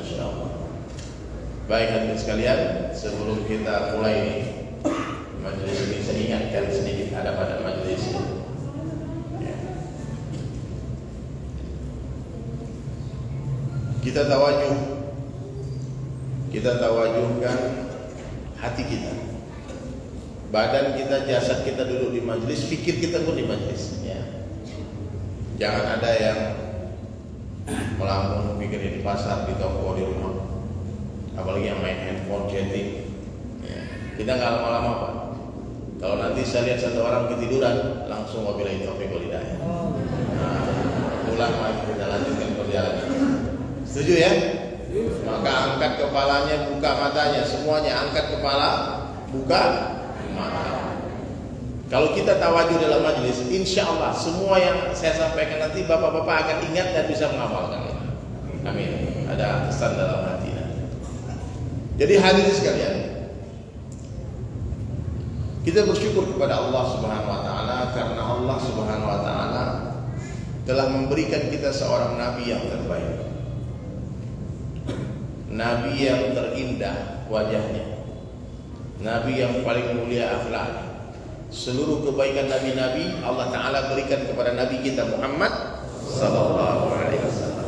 insyaallah. Baik hadirin sekalian, sebelum kita mulai majelis ini, saya ingatkan sedikit ada pada majelis ini. Ya. Kita tawajuhkan hati kita, badan kita, jasad kita duduk di majelis, fikir kita pun di majelis. Ya. Jangan ada yang melamun pikir di pasar, di toko, di rumah. Apalagi yang main handphone, chatting. Ya. Kita nggak lama-lama Pak. Kalau nanti saya lihat satu orang ketiduran, langsung wabillahi taufiq wal hidayah. Ulang lagi, kita lanjutkan perjalanan. Setuju ya? Maka angkat kepalanya, buka matanya, semuanya angkat kepala, buka mata. Kalau kita tawajuh dalam majelis, insya Allah semua yang saya sampaikan nanti bapak-bapak akan ingat dan bisa menghafalkan. Amin. Ada pesan dalam hati. Jadi hadirin sekalian, kita bersyukur kepada Allah Subhanahu wa taala karena Allah Subhanahu wa taala telah memberikan kita seorang nabi yang terbaik. Nabi yang terindah wajahnya. Nabi yang paling mulia akhlaknya. Seluruh kebaikan nabi-nabi Allah taala berikan kepada nabi kita Muhammad sallallahu alaihi wasallam.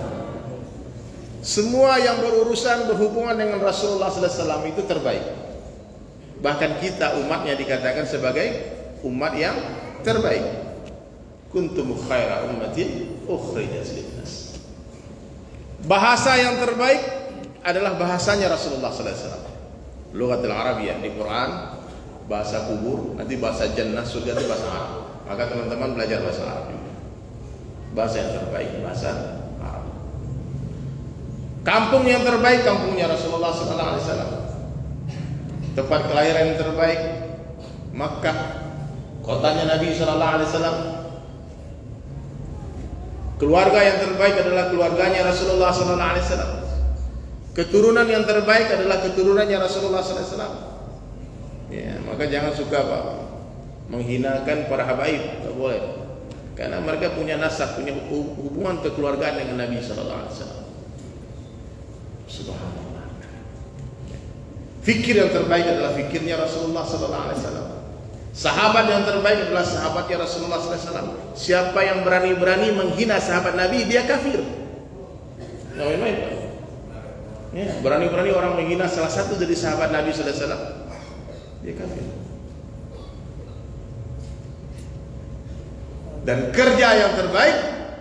Semua yang berurusan berhubungan dengan Rasulullah sallallahu alaihi wasallam itu terbaik. Bahkan kita umatnya dikatakan sebagai umat yang terbaik. Kuntum khaira ummatin ukhrijat lin-nas. Bahasa yang terbaik adalah bahasanya Rasulullah sallallahu alaihi wasallam. Lughatul Arabiyyah di Quran, bahasa kubur, nanti bahasa jannah, surga itu bahasa Arab. Maka teman-teman belajar bahasa Arab juga. Bahasa yang terbaik bahasa Arab. Kampung yang terbaik kampungnya Rasulullah sallallahu alaihi wasallam. Tempat kelahiran yang terbaik Makkah, kotanya Nabi sallallahu alaihi wasallam. Keluarga yang terbaik adalah keluarganya Rasulullah sallallahu alaihi wasallam. Keturunan yang terbaik adalah keturunannya Rasulullah sallallahu alaihi wasallam. Ya, maka jangan suka Pak menghinakan para habaib, tak boleh. Karena mereka punya nasab, punya hubungan kekeluargaan dengan Nabi sallallahu alaihi wasallam. Subhanallah. Fikir yang terbaik adalah fikirnya Rasulullah sallallahu alaihi wasallam. Sahabat yang terbaik adalah sahabatnya Rasulullah sallallahu alaihi wasallam. Siapa yang berani-berani menghina sahabat Nabi, dia kafir. Nggak main-main. Ya, berani-berani orang menghina salah satu dari sahabat Nabi sallallahu alaihi wasallam, dia kafir. Dan kerja yang terbaik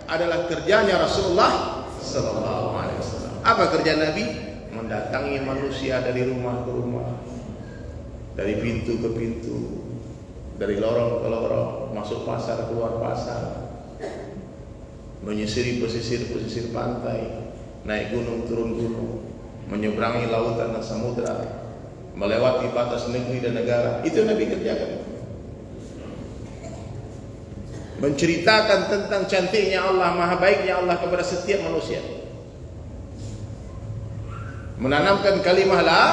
adalah kerjanya Rasulullah sallallahu alaihi wasallam. Apa kerja Nabi? Mendatangi manusia dari rumah ke rumah, dari pintu ke pintu, dari lorong ke lorong, masuk pasar keluar pasar, menyisiri pesisir pantai, naik gunung turun gunung, menyeberangi lautan dan samudra, melewati batas negeri dan negara. Itu Nabi kerjakan. Menceritakan tentang cantiknya Allah, maha baiknya Allah kepada setiap manusia. Menanamkan kalimah la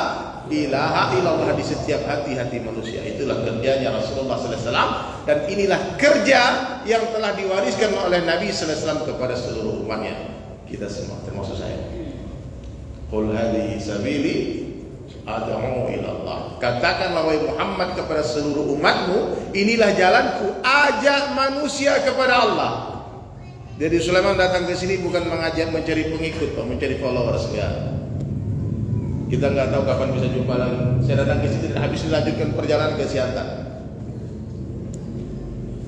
ilaha illallah di setiap hati-hati manusia. Itulah kerjanya Rasulullah sallallahu alaihi wasallam, dan inilah kerja yang telah diwariskan oleh Nabi sallallahu alaihi wasallam kepada seluruh umatnya. Kita semua termasuk saya. Qul hadhihi sabili ad'u ila Allah. Katakanlah wahai Muhammad kepada seluruh umatmu, inilah jalanku, ajak manusia kepada Allah. Jadi Sulaiman datang ke sini bukan mengajak mencari pengikut, mencari followers ya. Kita nggak tahu kapan bisa jumpa lagi. Saya datang ke sini dan habis dilanjutkan perjalanan ke Siantar.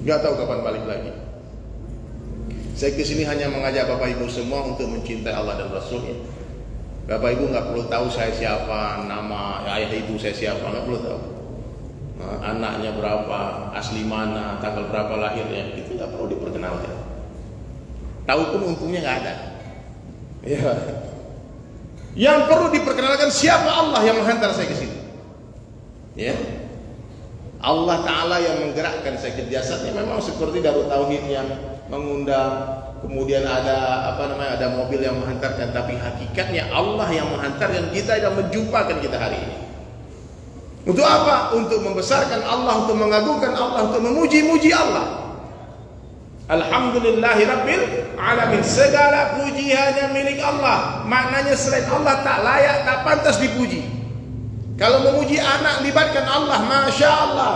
Nggak tahu kapan balik lagi. Saya ke sini hanya mengajak Bapak Ibu semua untuk mencintai Allah dan Rasulnya. Bapak Ibu nggak perlu tahu saya siapa, nama ayah ibu saya siapa, nggak perlu tahu. Anaknya berapa, asli mana, tanggal berapa lahirnya, itu nggak perlu diperkenalkan. Tahu pun untungnya nggak ada. Ya. Yang perlu diperkenalkan siapa Allah yang menghantar saya ke sini. Ya. Allah Ta'ala yang menggerakkan saya ke jasadnya memang seperti Darut Tauhid yang mengundang, kemudian ada ada mobil yang menghantarkan, tapi hakikatnya Allah yang menghantarkan kita dan menjumpakan kita hari ini. Untuk apa? Untuk membesarkan Allah, untuk mengagungkan Allah, untuk memuji-muji Allah. Alhamdulillahi Rabbil alamin. Segala puji hanya milik Allah. Maknanya selain Allah tak layak, tak pantas dipuji. Kalau memuji anak, libatkan Allah, Masya Allah.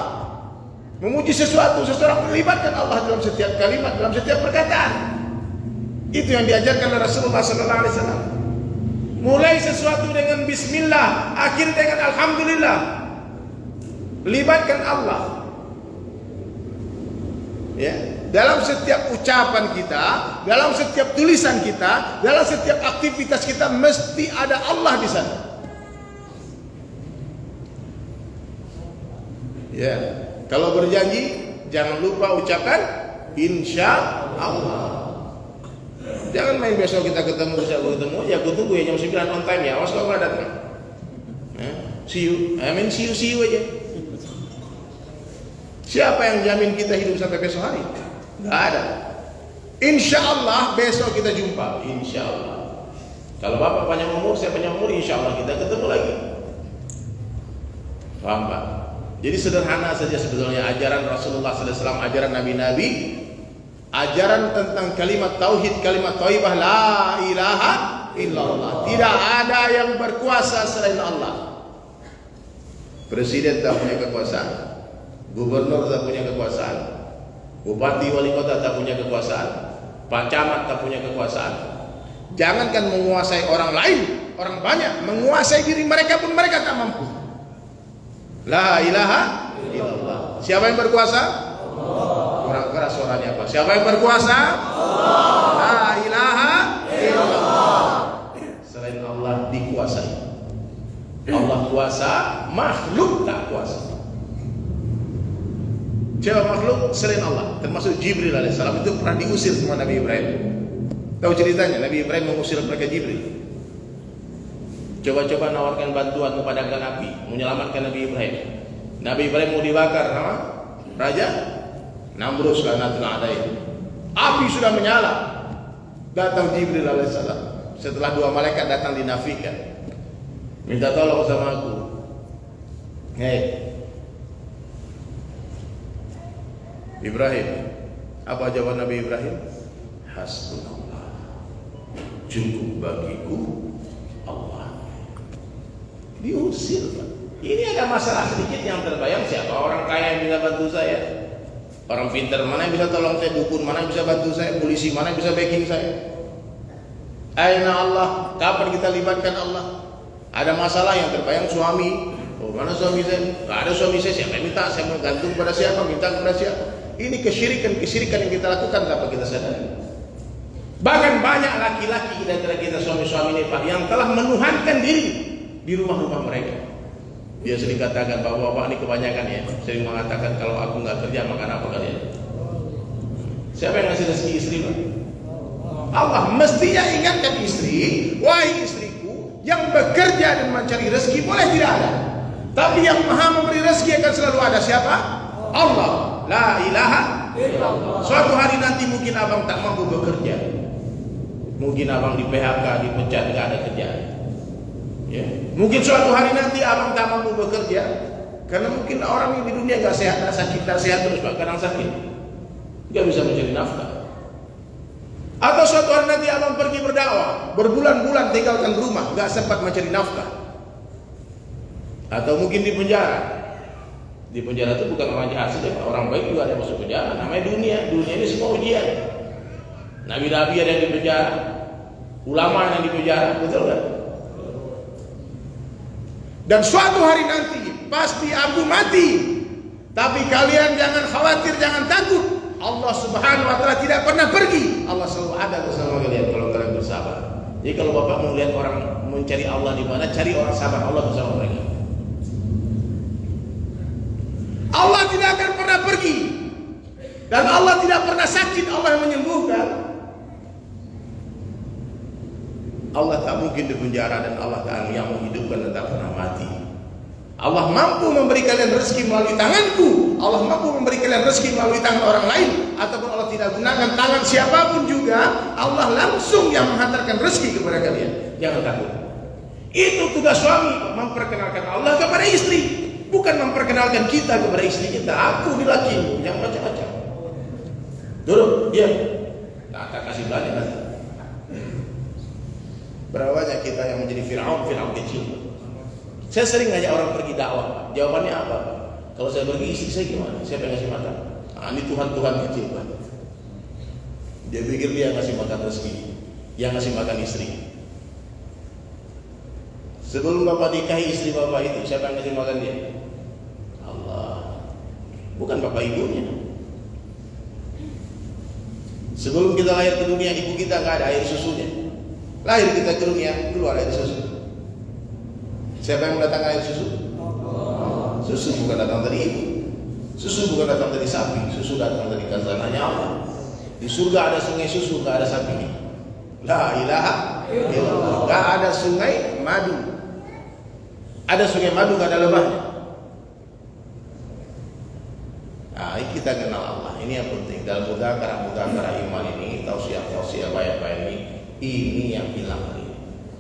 Memuji sesuatu, seseorang melibatkan Allah dalam setiap kalimat, dalam setiap perkataan. Itu yang diajarkan oleh Rasulullah SAW. Mulai sesuatu dengan Bismillah, akhir dengan Alhamdulillah. Libatkan Allah. Ya, dalam setiap ucapan kita, dalam setiap tulisan kita, dalam setiap aktivitas kita mesti ada Allah di sana. Ya, kalau berjanji jangan lupa ucapkan insya Allah. Jangan main besok kita ketemu, ya aku tunggu ya jam 9 on time ya. Awas kalau nggak datang. See you aja. Siapa yang jamin kita hidup sampai besok hari? Nggak ada. Insya Allah besok kita jumpa. Insya Allah. Kalau Bapak panjang umur, saya panjang umur, insya Allah kita ketemu lagi. Paham Pak? Jadi sederhana saja sebetulnya ajaran Rasulullah SAW, ajaran Nabi-Nabi, ajaran tentang kalimat tauhid, kalimat thayyibah, la ilaha illallah. Tidak ada yang berkuasa selain Allah. Presiden tak punya kekuasaan, gubernur tak punya kekuasaan, bupati wali kota tak punya kekuasaan, pak camat tak punya kekuasaan. Jangankan menguasai orang lain, orang banyak, menguasai diri mereka pun mereka tak mampu. La ilaha illallah. Siapa yang berkuasa? Kurang keras suaranya apa? Siapa yang berkuasa? La ilaha illallah. Selain Allah dikuasai. Allah kuasa, makhluk tak kuasa. Siapa makhluk selain Allah? Termasuk Jibril alaihissalam itu pernah diusir sama Nabi Ibrahim. Tahu ceritanya? Nabi Ibrahim mengusir mereka Jibril. Coba-coba nawarkan bantuan memadamkan api, menyelamatkan Nabi Ibrahim. Nabi Ibrahim mau dibakar sama Raja Namrus karena telah ada itu. Api sudah menyala. Datang Jibril alaihissalam. Setelah dua malaikat datang dinafikan. Minta tolong sama aku. Hei Ibrahim, apa jawaban Nabi Ibrahim? Hasbunallah, cukup bagiku Allah. Diusir Pak. Ini ada masalah sedikit yang terbayang. Siapa orang kaya yang bisa bantu saya? Orang pintar mana yang bisa tolong saya? Dukun mana yang bisa bantu saya? Polisi mana yang bisa backing saya? Aina Allah? Kapan kita libatkan Allah? Ada masalah yang terbayang suami. Oh mana suami saya? Gak ada suami saya. Siapa yang minta? Saya mau gantung kepada siapa? Minta kepada siapa? Ini kesyirikan yang kita lakukan tanpa kita sadari. Bahkan banyak laki-laki di antara kita suami-suami ini Pak yang telah menuhankan diri di rumah-rumah mereka. Dia sering katakan bahwa bapak ini kebanyakan ya, sering mengatakan kalau aku nggak kerja makan apa kalian? Siapa yang ngasih rezeki istri Pak? Allah. Mestinya ingatkan istri, wahai istriku, yang bekerja dan mencari rezeki boleh tidak ada, tapi yang maha memberi rezeki akan selalu ada. Siapa? Allah. La ilaha illallah. Suatu hari nanti mungkin abang tak mampu bekerja, mungkin abang di PHK, dipecat, nggak ada kerjaan. Ya. Mungkin suatu hari nanti abang tak mampu bekerja karena mungkin orang di dunia nggak sehat, tak sehat terus Pak, kadang sakit, nggak bisa mencari nafkah. Atau suatu hari nanti abang pergi berdakwah, berbulan-bulan tinggalkan rumah, nggak sempat mencari nafkah. Atau mungkin di penjara. Di penjara itu bukan orang jahat saja, orang baik juga ada yang masuk penjara. Namanya dunia. Dunia ini semua ujian. Nabi-nabi ada yang di penjara, ulama yang di penjara, betul kan? Dan suatu hari nanti pasti aku mati. Tapi kalian jangan khawatir, jangan takut. Allah Subhanahu wa taala tidak pernah pergi. Allah selalu ada bersama kalian kalau kalian bersabar. Jadi kalau Bapak mau lihat orang mencari Allah di mana, cari orang sabar, Allah bersama mereka. Allah tidak akan pernah pergi. Dan Allah tidak pernah sakit, Allah yang menyembuhkan. Allah tak mungkin di penjara dan Allah tak yang menghidupkan dan tak pernah mati. Allah mampu memberi kalian rezeki melalui tanganku. Allah mampu memberi kalian rezeki melalui tangan orang lain. Ataupun Allah tidak gunakan tangan siapapun juga, Allah langsung yang menghantarkan rezeki kepada kalian. Jangan takut. Itu tugas suami, memperkenalkan Allah kepada istri. Bukan memperkenalkan kita kepada istri kita. Aku ni laki, jangan macam-macam. Duduk, diam. Tak Nah, tak kasih belanja nanti. Berapa banyak kita yang menjadi Fir'aun kecil. Saya sering ngajak orang pergi dakwah. Jawabannya apa? Kalau saya pergi, istri saya gimana? Siapa yang ngasih makan? Nah, ini Tuhan kecil Pak. Dia pikir dia ngasih makan rezeki, yang ngasih makan istri. Sebelum bapak nikahi istri bapak itu, siapa yang ngasih makan dia? Allah. Bukan bapak ibunya. Sebelum kita lahir ke dunia, ibu kita nggak ada air susunya. Lahir kita ke dunia, keluar air susu. Siapa yang mendatangkan air susu? Susu bukan datang dari ibu. Susu bukan datang dari sapi. Susu datang dari khazanahnya Allah. Di surga ada sungai susu, nggak ada sapinya. La ilaha illallah. Nggak ada sungai madu. Ada sungai madu, nggak ada lebahnya. Nah, kita kenal Allah. Ini yang penting dalam mudzakarah iman ini, tausiah bayat-bayat ini yang hilang hari.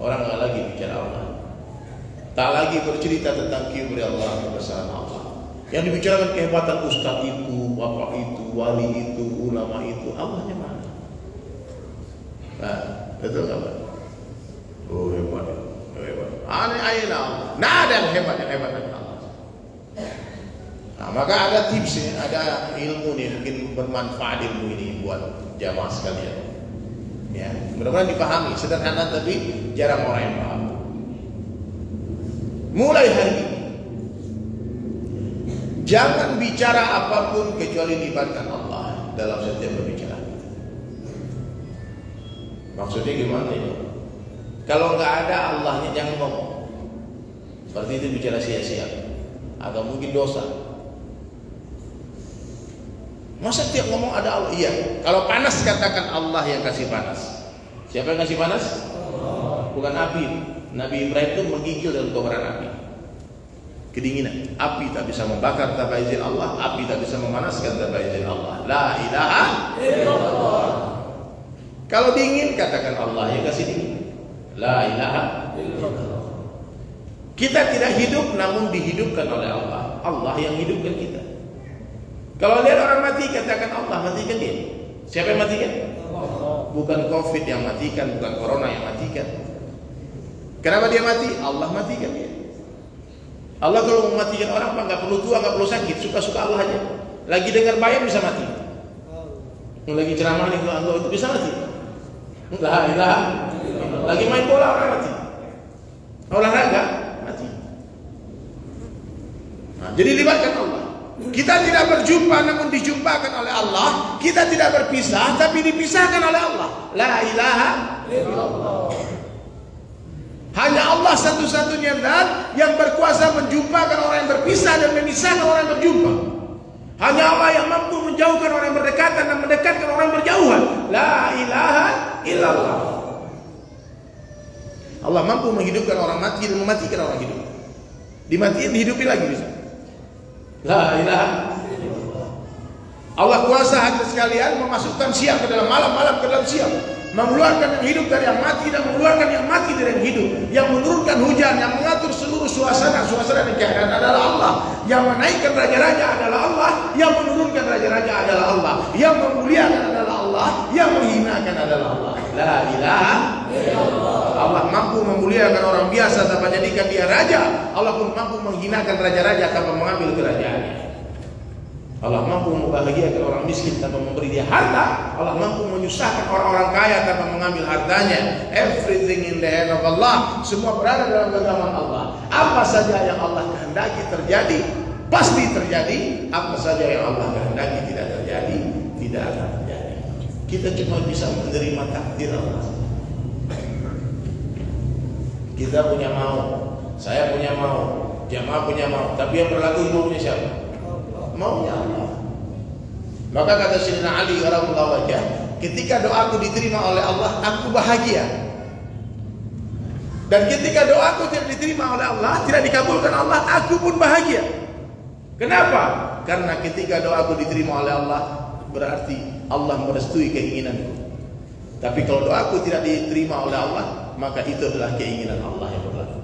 Orang nggak lagi bicara Allah. Tak lagi bercerita tentang kibri Allah, kebesaran Allah. Yang dibicarakan kehebatan ustaz itu, bapak itu, wali itu, ulama itu, Allahnya mana? Nah, betul nggak Pak? Oh hebat. Aneh Allah. Nah, ada yang hebat dari Allah. Nah, maka ada tipsnya, ada ilmu nih, mungkin bermanfaat ilmu ini buat jamaah sekalian. Ya, mudah-mudahan dipahami. Sederhana tapi jarang orang yang paham. Mulai hari ini, jangan bicara apapun kecuali libatkan Allah dalam setiap perbicaraan kita. Maksudnya gimana ini? Kalau nggak ada Allahnya jangan ngomong. Seperti itu bicara sia-sia atau mungkin dosa. Masa tiap ngomong ada Allah? Iya. Kalau panas katakan Allah yang kasih panas. Siapa yang kasih panas? Allah. Bukan api. Nabi Ibrahim itu menggigil dalam kobaran api. Kedinginan. Api tak bisa membakar tanpa izin Allah. Api tak bisa memanaskan tanpa izin Allah. La ilaha illallah. Kalau dingin katakan Allah yang kasih dingin. La ilaha illallah. Kita tidak hidup namun dihidupkan oleh Allah. Allah yang hidupkan kita. Kalau lihat orang mati katakan Allah matikan dia. Siapa yang matikan? Allah. Bukan COVID yang matikan, bukan Corona yang matikan. Kenapa dia mati? Allah matikan dia. Allah kalau mematikan orang nggak perlu tua, nggak perlu sakit, suka-suka Allah aja. Lagi dengar bayar bisa mati. Lagi ceramah nih kalau itu bisa mati. La ilaha. Lagi main bola orang mati. Olahraga mati. Nah, jadi libatkan Allah. Kita tidak berjumpa namun dijumpakan oleh Allah. Kita tidak berpisah tapi dipisahkan oleh Allah. La ilaha illallah. Hanya Allah satu-satunya zat yang berkuasa menjumpakan orang yang berpisah dan memisahkan orang yang berjumpa. Hanya Allah yang mampu menjauhkan orang yang berdekatan dan mendekatkan orang yang berjauhan. La ilaha illallah. Allah mampu menghidupkan orang mati dan mematikan orang hidup. Dimatiin, dihidupi lagi bisa. La ilaha illallah. Allah kuasa hati sekalian memasukkan siang ke dalam malam, malam ke dalam siang, mengeluarkan yang hidup dari yang mati dan mengeluarkan yang mati dari yang hidup, yang menurunkan hujan, yang mengatur seluruh suasana dan keadaan adalah Allah, yang menaikkan raja-raja adalah Allah, yang menurunkan raja-raja adalah Allah, yang memuliakan adalah Allah, yang menghinakan adalah Allah. La ilaha illallah. Allah mampu memuliakan orang biasa tanpa jadikan dia raja. Allah pun mampu menghinakan raja-raja tanpa mengambil kerajaannya. Allah mampu membahagiakan orang miskin tanpa memberi dia harta. Allah mampu menyusahkan orang-orang kaya tanpa mengambil hartanya. Everything in the hand of Allah. Semua berada dalam genggaman Allah. Apa saja yang Allah kehendaki terjadi, pasti terjadi. Apa saja yang Allah kehendaki tidak terjadi, tidak akan terjadi. Kita cuma bisa menerima takdir Allah. Kita punya mau, saya punya mau, jamaah punya mau, tapi yang berlaku maunya siapa? Maunya Allah. Maka kata Sayyidina Ali radhiyallahu anhu, ketika doaku diterima oleh Allah, aku bahagia. Dan ketika doaku tidak diterima oleh Allah, tidak dikabulkan Allah, aku pun bahagia. Kenapa? Karena ketika doaku diterima oleh Allah, berarti Allah merestui keinginanku. Tapi kalau doaku tidak diterima oleh Allah, maka itu adalah keinginan Allah yang berlaku.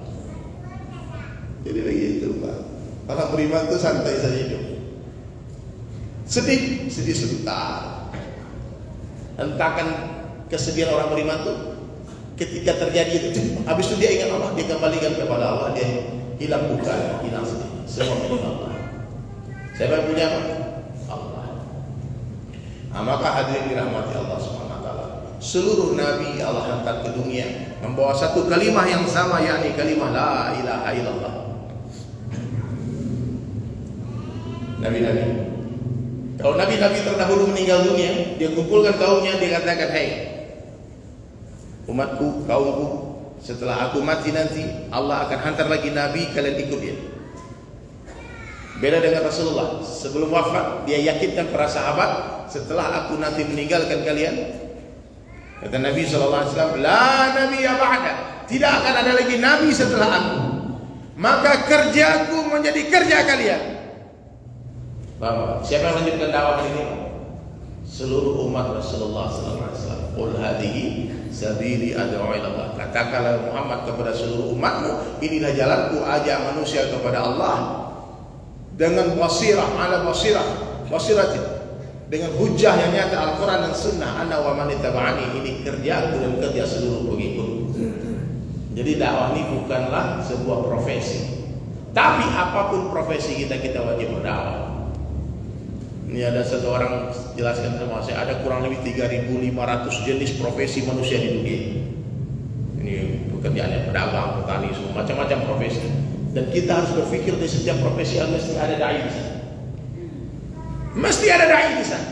Jadi begitu Pak. Orang beriman itu santai saja hidup. Sedih sebentar. hentakan kesedihan orang beriman tuh ketika terjadi itu, habis itu dia ingat Allah, dia kembalikan kepada Allah, dia hilang bukan, hilang sedih, semua milik Allah. Siapa yang punya apa? Allah. Nah, maka hadirin dirahmati Allah Subhanahu wa taala. Seluruh nabi Allah hantar ke dunia membawa satu kalimah yang sama, yakni kalimah la ilaha illallah. Nabi-nabi. Kalau nabi-nabi terdahulu meninggal dunia, dia kumpulkan kaumnya, dia katakan, "Hei, umatku, kaumku, setelah aku mati nanti Allah akan hantar lagi nabi, kalian ikut dia." Beda dengan Rasulullah, sebelum wafat dia yakinkan para sahabat, setelah aku nanti meninggalkan kalian, kata Nabi SAW, la nabiyya ba'da, tidak akan ada lagi nabi setelah aku, maka kerjaku menjadi kerja kalian. Bapak, siapa yang lanjutkan dakwah ini? Seluruh umat Rasulullah SAW. Qul hadhihi sabili ad'u ila Allah. Katakanlah Muhammad kepada seluruh umatmu, inilah jalanku ajak manusia kepada Allah dengan basirah, ala basiratin, dengan hujah yang nyata Al-Quran dan Sunnah. Ana wa man ittaba'ani, ini kerjaku dan kerja seluruh pengikut. Jadi dakwah ini bukanlah sebuah profesi, tapi apapun profesi kita wajib berdakwah. Ini ada satu orang jelaskan sama saya, ada kurang lebih 3.500 jenis profesi manusia di dunia. Ini pekerjaannya pedagang, petani, semua macam-macam profesi. Dan kita harus berpikir di setiap profesi mesti ada dai di sana. Mesti ada dai di sana.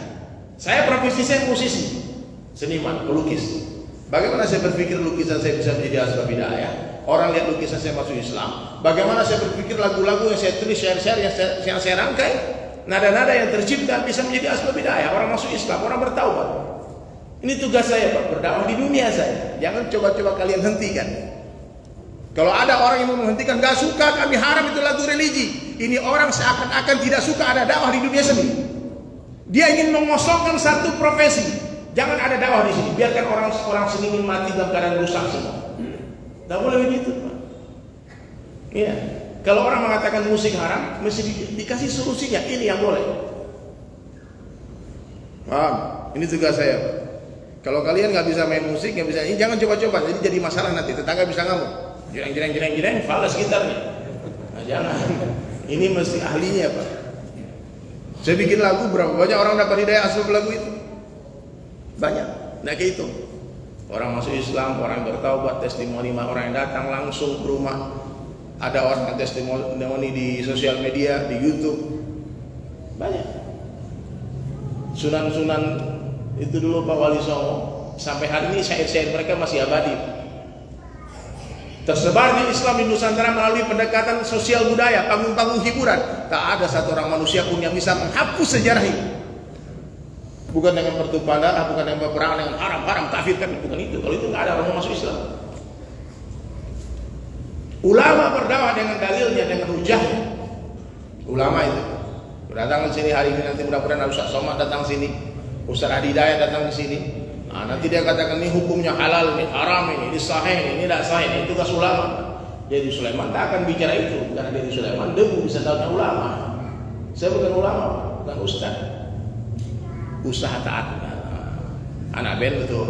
Saya profesi saya musisi, seniman, pelukis. Bagaimana saya berpikir lukisan saya bisa menjadi asbab hidayah? Orang lihat lukisan saya masuk Islam. Bagaimana saya berpikir lagu-lagu yang saya tulis, syair-syair yang saya rangkai, nada-nada yang tercipta bisa menjadi asbab hidayah, orang masuk Islam, orang bertaubat. Ini tugas saya, Pak, berdakwah di dunia saya. Jangan coba-coba kalian hentikan. Kalau ada orang yang mau menghentikan, gak suka, kami haram, itu lagu religi. Ini orang seakan-akan tidak suka ada dakwah di dunia seni. Dia ingin mengosongkan satu profesi. Jangan ada dakwah di sini. Biarkan orang seni ini mati dalam keadaan rusak semua. Tidak boleh begitu, Pak. Iya. Kalau orang mengatakan musik haram, mesti dikasih solusinya. Ini yang boleh. Paham? Ini tugas saya, Pak. Kalau kalian nggak bisa main musik, nggak bisa ini, jangan coba-coba. Jadi masalah nanti. Tetangga bisa ngamuk. Jireng, falas gitarnya. Nah, jangan. Ini mesti ahlinya, Pak. Saya bikin lagu, berapa banyak orang dapat hidayah asbab lagu itu? Banyak. Nah, kayak itu. Orang masuk Islam, orang yang bertaubat, testimoni orang yang datang langsung ke rumah. Ada orang yang testimoni di sosial media, di YouTube. Banyak. Sunan-sunan itu dulu Pak Wali Songo, sampai hari ini syair-syair mereka masih abadi. Tersebarnya Islam di Nusantara melalui pendekatan sosial budaya, panggung-panggung hiburan. Tak ada satu orang manusia pun yang bisa menghapus sejarah ini. Bukan dengan pertumpahan darah, bukan dengan peperangan, dengan haram, kafir, bukan itu. Kalau itu nggak ada orang masuk Islam. Ulama berdakwah dengan dalilnya, dengan hujahnya. Ulama itu datang ke sini hari ini, nanti mudah-mudahan Ustaz Somad datang sini, Ustaz Adi Hidayat datang ke sini. Nah, nanti dia katakan ini hukumnya halal, ini haram, ini sahih, ini tidak sahih. Ini tugas ulama. Jadi Sulaiman tak akan bicara itu, karena dari Sulaiman debu bisa tahunya ulama. Saya bukan ulama, bukan ustaz. Usaha taat. Anak band betul.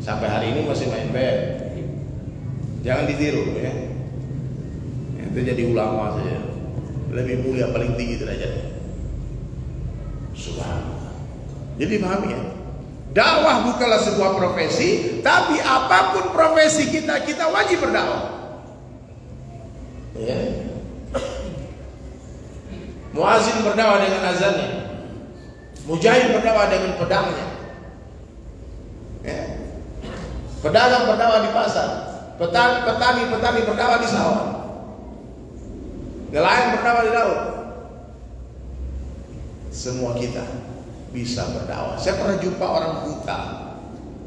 Sampai hari ini masih main band. Jangan ditiru, ya. Itu jadi ulama saja. Lebih mulia, paling tinggi derajatnya. Subhanallah. Jadi pahami ya. Dakwah bukanlah sebuah profesi, tapi apapun profesi kita wajib berdakwah. Ya. Muazin berdakwah dengan azannya, mujahid berdakwah dengan pedangnya, ya. Pedagang berdakwah di pasar, petani berdakwah di sawah, nelayan berdakwah di laut. Semua kita bisa berdakwah. Saya pernah jumpa orang buta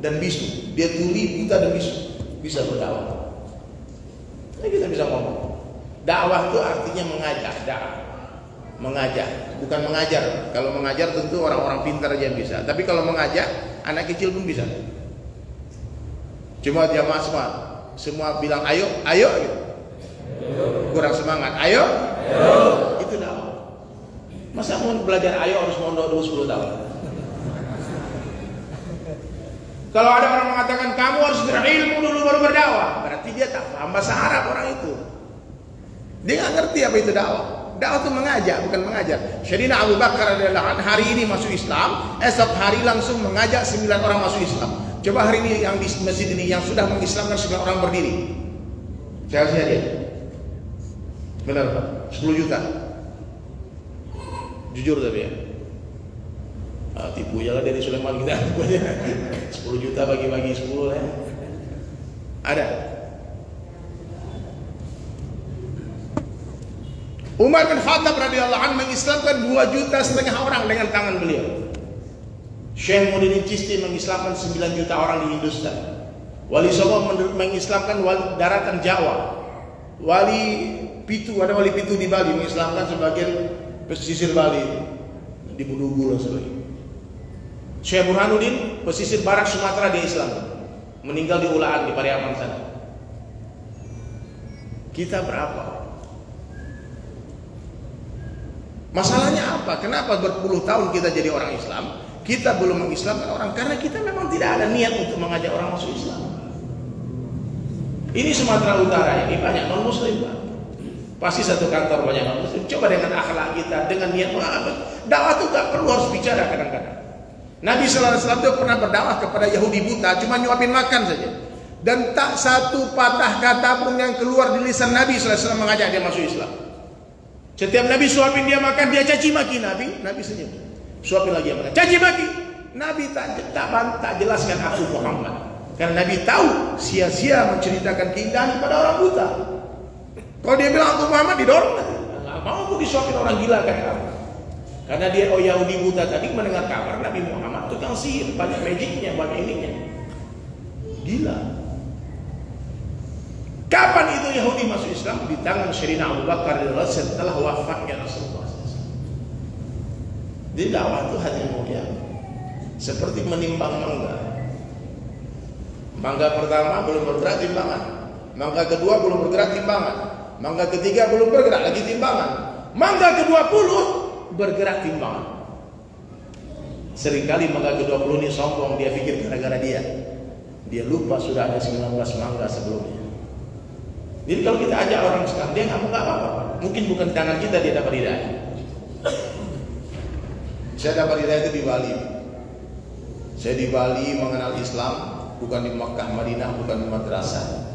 dan bisu. Dia tuli, buta dan bisu, bisa berdakwah. Jadi kita bisa ngomong. Dakwah itu artinya mengajak, mengajak, bukan mengajar. Kalau mengajar tentu orang-orang pintar aja yang bisa. Tapi kalau mengajak, anak kecil pun bisa. Cuma jamaah semua bilang ayo gitu. Kurang semangat, ayo. Itu dakwah. Masa mau belajar ayo harus mondok dulu 10 tahun? Kalau ada orang mengatakan kamu harus berilmu dulu baru berdakwah, berarti dia tak paham bahasa Arab orang itu. Dia nggak ngerti apa itu dakwah. Dakwah itu mengajak, bukan mengajar. Sayyidina Abu Bakar radhiyallahu anhu hari ini masuk Islam, esok hari langsung mengajak 9 orang masuk Islam. Coba hari ini yang di masjid ini yang sudah mengislamkan 9 orang berdiri. Saya dia. Benar Pak? 10 juta. Jujur tapi ya. Tipu aja lah dari Sulaiman kita. 10 juta bagi-bagi 10 ya. Ada. Umar bin Khattab radhiyallahu anhu mengislamkan 2,5 juta orang dengan tangan beliau. Syekh Muhyiddin Chisti mengislamkan 9 juta orang di Hindustan. Wali Songo mengislamkan daratan Jawa. Wali Pitu, ada Wali Pitu di Bali mengislamkan sebagian pesisir Bali di Budugu dan sebagainya. Syekh Burhanuddin pesisir barat Sumatera dia Islam, meninggal di Ulaan di Pariaman sana. Kita berapa? Masalahnya apa? Kenapa berpuluh tahun kita jadi orang Islam, kita belum mengislamkan orang? Karena kita memang tidak ada niat untuk mengajak orang masuk Islam. Ini Sumatera Utara ini banyak non Muslim, Pak. Pasti satu kantor banyak non Muslim. Coba dengan akhlak kita, dengan niat mengamalkan. Dakwah itu gak perlu harus bicara kadang-kadang. Nabi sallallahu alaihi wasallam itu pernah berdakwah kepada Yahudi buta, cuma nyuapin makan saja. Dan tak satu patah kata pun yang keluar di lisan Nabi sallallahu alaihi wasallam mengajak dia masuk Islam. Setiap Nabi suapin dia makan, dia caci maki Nabi senyum. Suapin lagi dia makan, caci maki. Nabi tak jelaskan aku Muhammad. Karena Nabi tahu sia-sia menceritakan keindahan kepada orang buta. Kalau dia bilang aku Muhammad, didorong nanti. Nggak mau aku disuapin orang gila kayak kamu. Karena dia Yahudi buta tadi mendengar kabar Nabi Muhammad tukang sihir, banyak magicnya, banyak ininya. Gila. Kapan itu Yahudi masuk Islam? Di tangan Sayyidina Abu Bakar setelah wafatnya Rasulullah SAW. Di dakwah itu hanya mulia, seperti menimbang mangga. Mangga pertama belum bergerak timbangan, mangga kedua belum bergerak timbangan, mangga ketiga belum bergerak lagi timbangan, mangga ke-20 bergerak timbangan. Seringkali mangga ke-20 ini sombong, dia pikir gara-gara dia lupa sudah ada 19 mangga sebelumnya. Jadi kalau kita ajak orang sekarang, dia nggak apa-apa. Mungkin bukan tangan kita dia dapat hidayah. Saya dapat hidayah itu di Bali. Saya di Bali mengenal Islam, bukan di Makkah, Madinah, bukan di madrasah.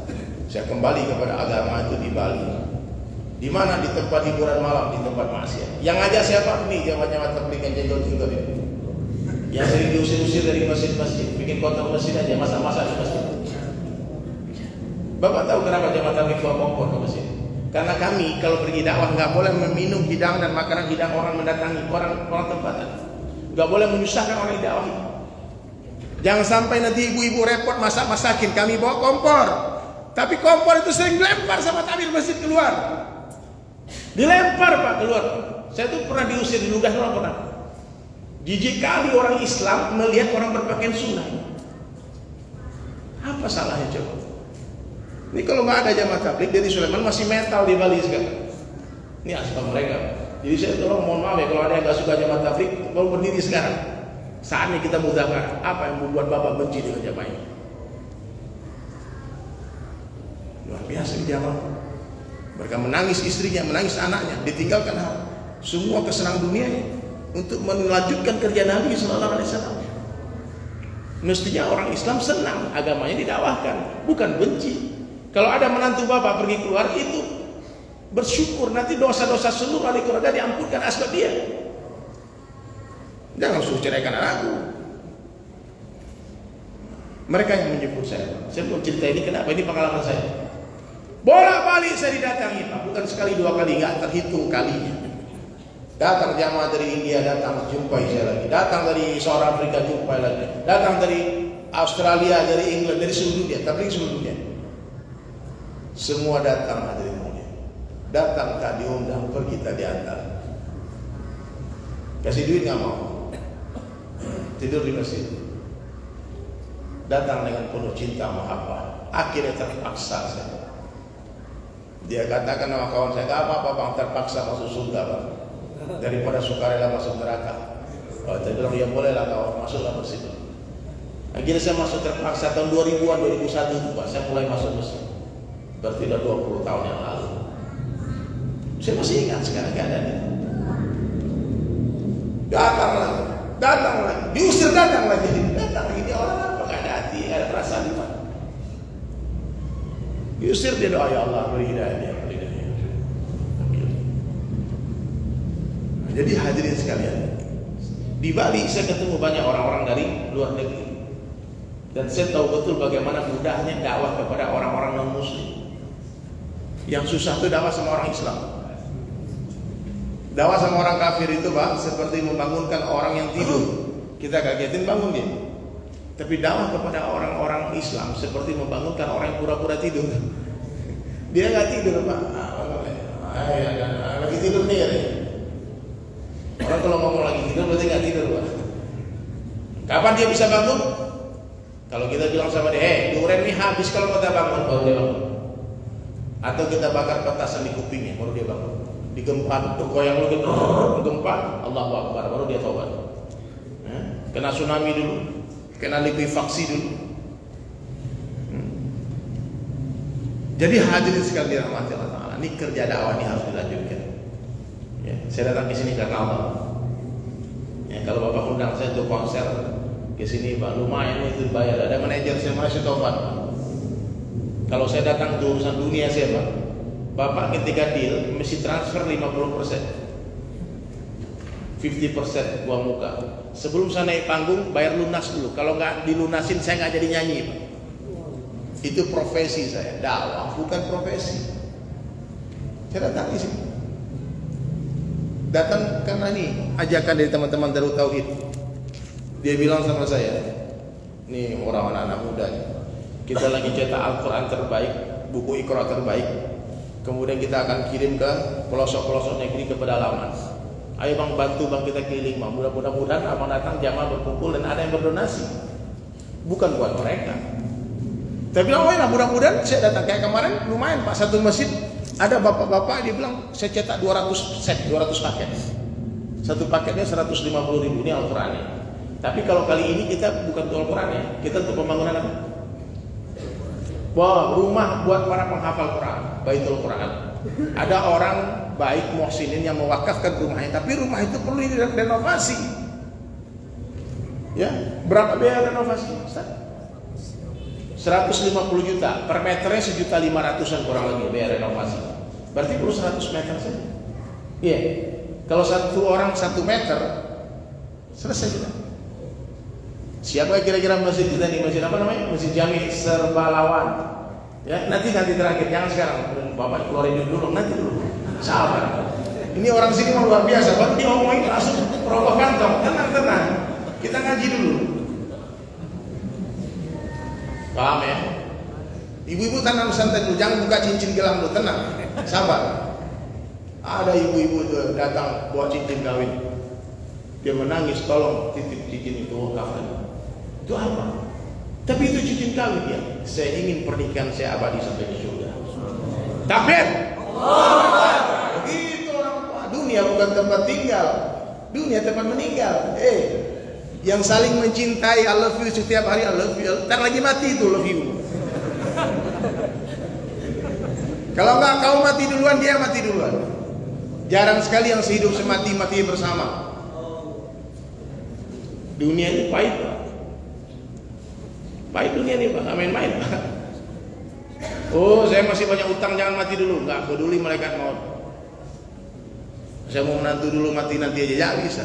Saya kembali kepada agama itu di Bali. Di mana? Di tempat hiburan malam, di tempat maksiat. Yang ngajak siapa? Nih jamaah tabligh yang jenggot-jenggot ini. Yang sering diusir-usir dari masjid-masjid, bikin kotor masjid aja, masa-masa di masjid. Bapak tahu kenapa jamaah tabligh bawa kompor ke masjid? Karena kami kalau pergi dakwah nggak boleh meminum hidangan dan makanan hidang orang mendatangi orang tempatan. Nggak boleh menyusahkan orang di dakwah. Jangan sampai nanti ibu-ibu repot masak-masakin, kami bawa kompor. Tapi kompor itu sering dilempar sama tabir masjid keluar. Dilempar Pak keluar. Saya tuh pernah diusir di Lugas orang pernah. Jijik kali orang Islam melihat orang berpakaian sunnah. Apa salahnya coba? Ini kalau nggak ada jamaah tabligh dari Sulaiman masih mental di Bali sekarang. Ini asal mereka. Jadi saya tolong mohon maaf ya kalau ada yang nggak suka jamaah tabligh, mau berdiri sekarang. Saatnya kita mudahkan apa yang membuat Bapak benci dengan jamaah ini. Luar biasa jamaah. Mereka menangis istrinya, menangis anaknya, ditinggalkan semua kesenangan dunianya untuk melanjutkan kerja Nabi Sallallahu Alaihi Wasallam. Mestinya orang Islam senang agamanya didakwahkan, bukan benci. Kalau ada menantu Bapak pergi keluar itu bersyukur, nanti dosa-dosa seluruh ahli keluarga diampunkan asbab dia. Jangan suruh ceraikan anakku. Mereka yang menyebut saya belum cerita ini kenapa, ini pengalaman saya. Bolak-balik saya didatangi Pak, bukan sekali dua kali, nggak terhitung kalinya. Datang jamaah dari India, datang jumpai saya lagi. Datang dari South Africa, jumpai lagi. Datang dari Australia, dari England, dari seluruh dunia, tabligh seluruh dunia. Semua datang hadirin mulia. Datang tak diundang, pergi tak diantar. Kasih duit nggak mau. Tidur di masjid. Datang dengan penuh cinta mahabbah. Akhirnya terpaksa saya. Dia katakan sama kawan saya, gak apa-apa bang, terpaksa masuk surga bang, daripada sukarela masuk neraka. Oh, saya bilang ya bolehlah kawan, masuklah ke situ. Akhirnya saya masuk terpaksa tahun 2000-an, 2001 itu Pak, saya mulai masuk Mesir. Berarti udah 20 tahun yang lalu. Saya masih ingat sekarang keadaannya. Datang lagi, diusir datang lagi. Dia orang apa? Gak ada hati, gak ada perasaan di mana. Diusir dia doa, ya Allah beri hidayah dia. Jadi hadirin sekalian, di Bali saya ketemu banyak orang-orang dari luar negeri. Dan saya tahu betul bagaimana mudahnya dakwah kepada orang-orang non-muslim. Yang susah itu dakwah sama orang Islam. Dakwah sama orang kafir itu Pak, seperti membangunkan orang yang tidur. Kita kagetin bangun dia. Tapi dakwah kepada orang-orang Islam seperti membangunkan orang yang pura-pura tidur. Dia nggak tidur Pak. Lagi tidur nih ya. Orang kalau ngomong lagi tidur berarti nggak tidur Pak. Kapan dia bisa bangun? Kalau kita bilang sama dia, duren ini habis kalau kita bangun, baru dia bangun. Atau kita bakar petasan di kupingnya, baru dia bangun. Digempa, goyang lagi, gempa, Allahu Akbar, baru dia taubat. Kena tsunami dulu, kena likuifaksi dulu. Jadi hadirin sekalian dirahmati Allah Ta'ala, ini kerja dakwah ini harus dilanjutkan. Ya, saya datang ke sini karena Allah. Ya, kalau Bapak undang saya untuk konser ke sini Pak, lumayan itu bayar. Ada manajer saya masih tobat. Kalau saya datang ke urusan dunia saya Pak, Bapak ketika deal mesti transfer 50%, 50% uang muka. Sebelum saya naik panggung bayar lunas dulu. Kalau nggak dilunasin saya nggak jadi nyanyi Pak. Itu profesi saya, dakwah bukan profesi. Saya datang di sini. Datang karena ini ajakan dari teman-teman Darut Tauhid. Dia bilang sama saya, nih orang anak-anak muda nih, kita lagi cetak Al-Quran terbaik, buku Iqra terbaik. Kemudian kita akan kirim ke pelosok-pelosok negeri, ke pedalaman. Ayo bang, bantu bang, kita keliling bang. Mudah-mudahan abang datang jamaah berkumpul dan ada yang berdonasi. Bukan buat mereka. Tapi bilang, oh ya mudah-mudahan saya datang. Kayak kemarin lumayan Pak, satu masjid ada bapak-bapak dia bilang saya cetak 200 set, 200 paket. Satu paketnya 150.000, ini Al-Qurannya. Tapi kalau kali ini kita bukan untuk Al-Quran ya, kita untuk pembangunan apa? Wah, rumah buat para penghafal Quran, Baitul Quran. Ada orang baik muhsinin yang mewakafkan rumahnya, tapi rumah itu perlu direnovasi. Ya, berapa biaya renovasi? 150 juta, per meternya 1.500.000-an kurang lebih biaya renovasi. Berarti perlu 100 meter saja. Iya, kalau satu orang 1 meter, selesai kita. Siapa kira-kira masjid kita ini, masjid apa namanya? Masjid Jami Serbalawan. Ya, nanti terakhir, jangan sekarang. Bapak keluarin dulu, nanti dulu. Sabar. Ini orang sini mau luar biasa. Baru dia ngomongin langsung rokok kantong. Tenang. Kita ngaji dulu. Paham ya? Ibu-ibu tenang santai dulu, jangan buka cincin gelang dulu, tenang. Sabar. Ada ibu-ibu datang bawa cincin kawin. Dia menangis, tolong titip cincin itu kafan. Itu apa? Tapi itu cincin kawin ya. Saya ingin pernikahan saya abadi sampai di surga. Takbir. Begitu orang tua. Dunia bukan tempat tinggal. Dunia tempat meninggal. Yang saling mencintai, I love you setiap hari, I love you. Ntar lagi mati itu love you. Kalau enggak kau mati duluan, dia mati duluan. Jarang sekali yang sehidup semati bersama. Dunia ini pahit Pak. Pahit dunia ini Pak, gak main-main Pak. Oh saya masih banyak utang, jangan mati dulu. Gak peduli malaikat maut. Saya mau menantu dulu, mati nanti aja, jangan bisa.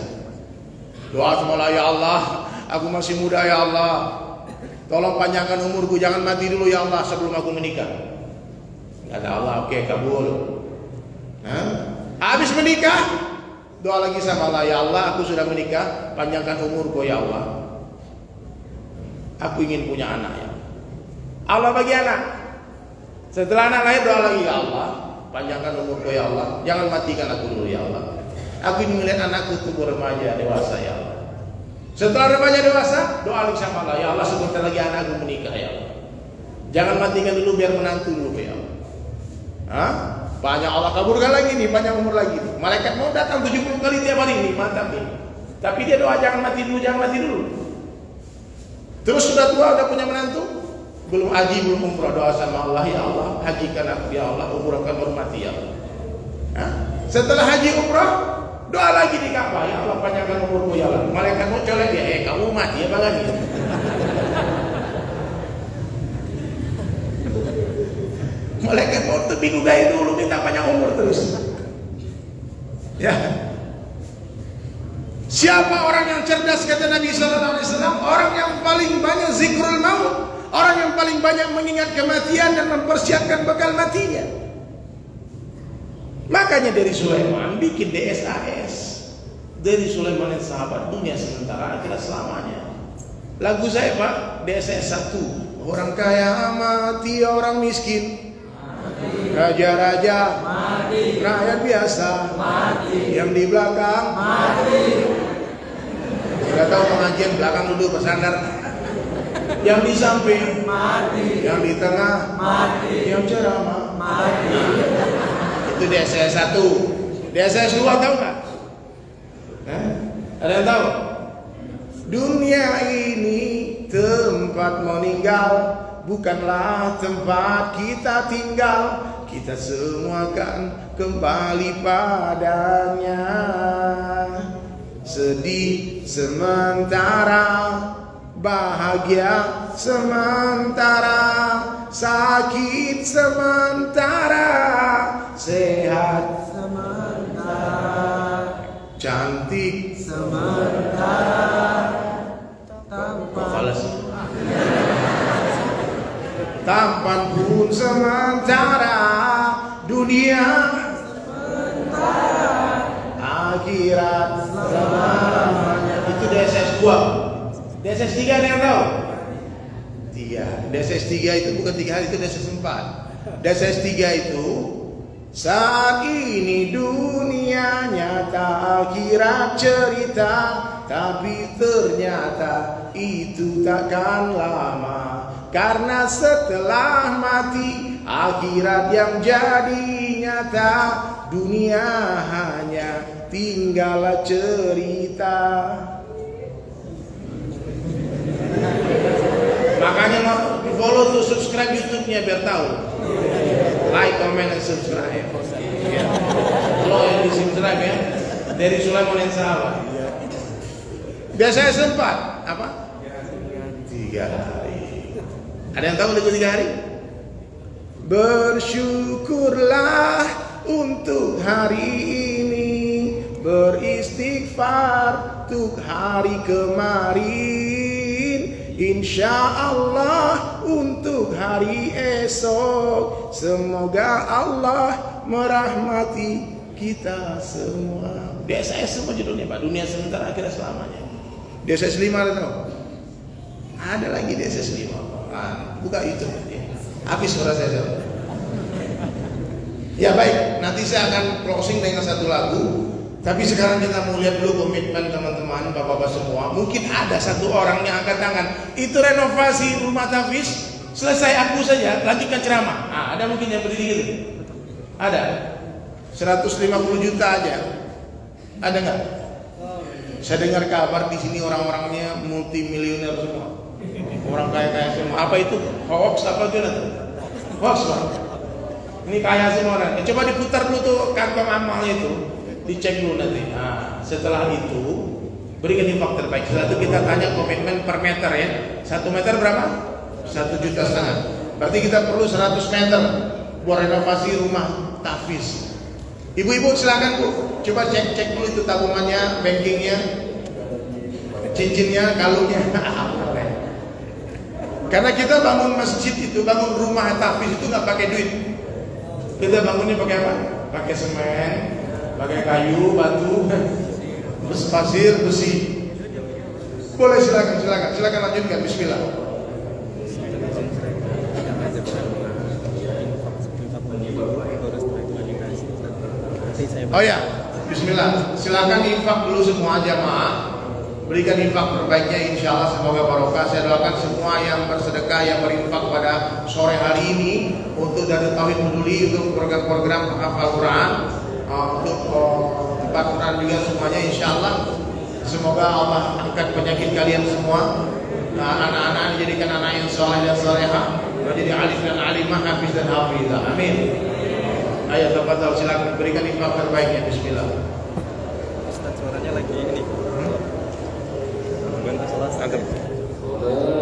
Doa semoga, ya Allah, aku masih muda ya Allah, tolong panjangkan umurku, jangan mati dulu ya Allah sebelum aku menikah. Kata Allah, oke, kabul. Habis menikah, doa lagi sama Allah, ya Allah, aku sudah menikah, panjangkan umurku ya Allah. Aku ingin punya anak ya. Allah bagi anak. Setelah anak lahir, doa lagi, ya Allah, panjangkan umurku ya Allah, jangan matikan aku dulu ya Allah. Aku ingin melihat anakku tumbuh remaja dewasa ya Allah. Setelah remaja dewasa, doa lagi sama Allah, ya Allah, sebentar lagi anakku menikah ya Allah. Jangan matikan dulu, biar menantu dulu ya Allah. Banyak Allah kabulkan lagi nih, panjang umur lagi nih. Malaikat mau datang 70 kali tiap hari nih, mantap nih. Tapi dia doa jangan mati dulu, jangan mati dulu. Terus sudah tua, udah punya menantu, belum haji, belum umrah, doa sama Allah, ya Allah, hajikan aku ya Allah, umrahkan hormati ya Allah. Nah, setelah haji umrah, doa lagi di Ka'bah, ya Allah panjangkan umurmu ya Allah. Malaikat mau colek dia, kamu mati ya lagi. Malaikat mau bingung gaya dulu, minta panjang umur terus. Ya. Siapa orang yang cerdas kata Nabi sallallahu alaihi wasallam? Orang yang paling banyak zikrul maut, orang yang paling banyak mengingat kematian dan mempersiapkan bekal matinya. Makanya dari Sulaiman bikin DSAS. Dari Sulaiman yang sahabat, dunia sementara, akhirat selamanya. Lagu saya Pak, DSAS 1. Orang kaya mati, orang miskin mati. Raja-raja mati. Rakyat biasa mati. Yang di belakang mati. Gak tahu pengajian belakang duduk bersandar. Yang di samping mati. Yang di tengah mati. Yang ceramah mati. Itu DSS 1. DSS 2 tahu nggak? Ada yang tahu? Dunia ini tempat meninggal, bukanlah tempat kita tinggal. Kita semua akan kembali padanya. Sedih sementara, bahagia sementara, sakit sementara, sehat sementara, cantik sementara, tampan pun sementara, dunia sementara, akhirat selamanya. Itu DSS 2. DSS 3 ada yang tahu? 3. DSS 3 itu bukan 3 hari, itu DSS 4. DSS 3 itu saat ini dunia nyata, akhirat cerita, tapi ternyata itu takkan lama. Karena setelah mati, akhirat yang jadi nyata, dunia hanya tinggal cerita. Makanya follow tuh, subscribe YouTube-nya biar tahu. Like, comment, dan subscribe. Ya. Kalau yang di subscribe ya, dari Sulaiman yang sahabat. Biasanya sempat apa? 3 hari. Ada yang tahu lagu 3 hari? Bersyukurlah untuk hari ini, beristighfar untuk hari kemarin, insya Allah untuk hari esok. Semoga Allah merahmati kita semua. DSS semua judulnya Pak, dunia sementara akhirat selamanya. DSS 5 ada tahu? Ada lagi DSS 5. Buka YouTube ya. Habis suara saya. Ya baik, nanti saya akan closing dengan satu lagu. Tapi sekarang kita mau lihat dulu komitmen teman-teman, bapak-bapak semua. Mungkin ada satu orang yang angkat tangan. Itu renovasi rumah tahfiz, selesai aku saja, lanjutkan ceramah. Nah, ada mungkin yang berdiri gitu? Ada. 150 juta aja. Ada nggak? Saya dengar kabar di sini orang-orangnya multimilioner semua. Orang kaya-kaya semua. Apa itu? Hoax apa itu? Hoax Pak. Ini kaya semua orang. Coba diputar dulu tuh kantong amalnya itu, dicek dulu nanti. Nah, setelah itu berikan infak terbaik. Setelah itu kita tanya komitmen per meter ya. 1 meter berapa? 1,5 juta. Berarti kita perlu 100 meter buat renovasi rumah tahfiz. Ibu-ibu silakan Bu, coba cek dulu itu tabungannya, bankingnya, cincinnya, kalungnya. Karena kita bangun masjid itu, bangun rumah tahfiz itu nggak pakai duit. Kita bangunnya pakai apa? Pakai semen, pakai kayu, batu, pasir, besi. Boleh silakan lanjutkan. Bismillah. Oh ya, Bismillah. Silakan infak dulu semua jamaah. Berikan infak terbaiknya, insya Allah semoga barokah. Saya doakan semua yang bersedekah, yang berinfak pada sore hari ini untuk dari Tauhid Peduli, untuk program-program hafal Quran, untuk tempat Quran juga semuanya, insya Allah. Semoga Allah angkat penyakit kalian semua, anak-anak dijadikan anak yang soleh dan solehah, menjadi alim dan alimah, hafiz dan hafizah. Amin. Ayo tafadhol, silakan berikan infak terbaiknya. Bismillah. Ustaz, suaranya lagi ini. Bantu salah.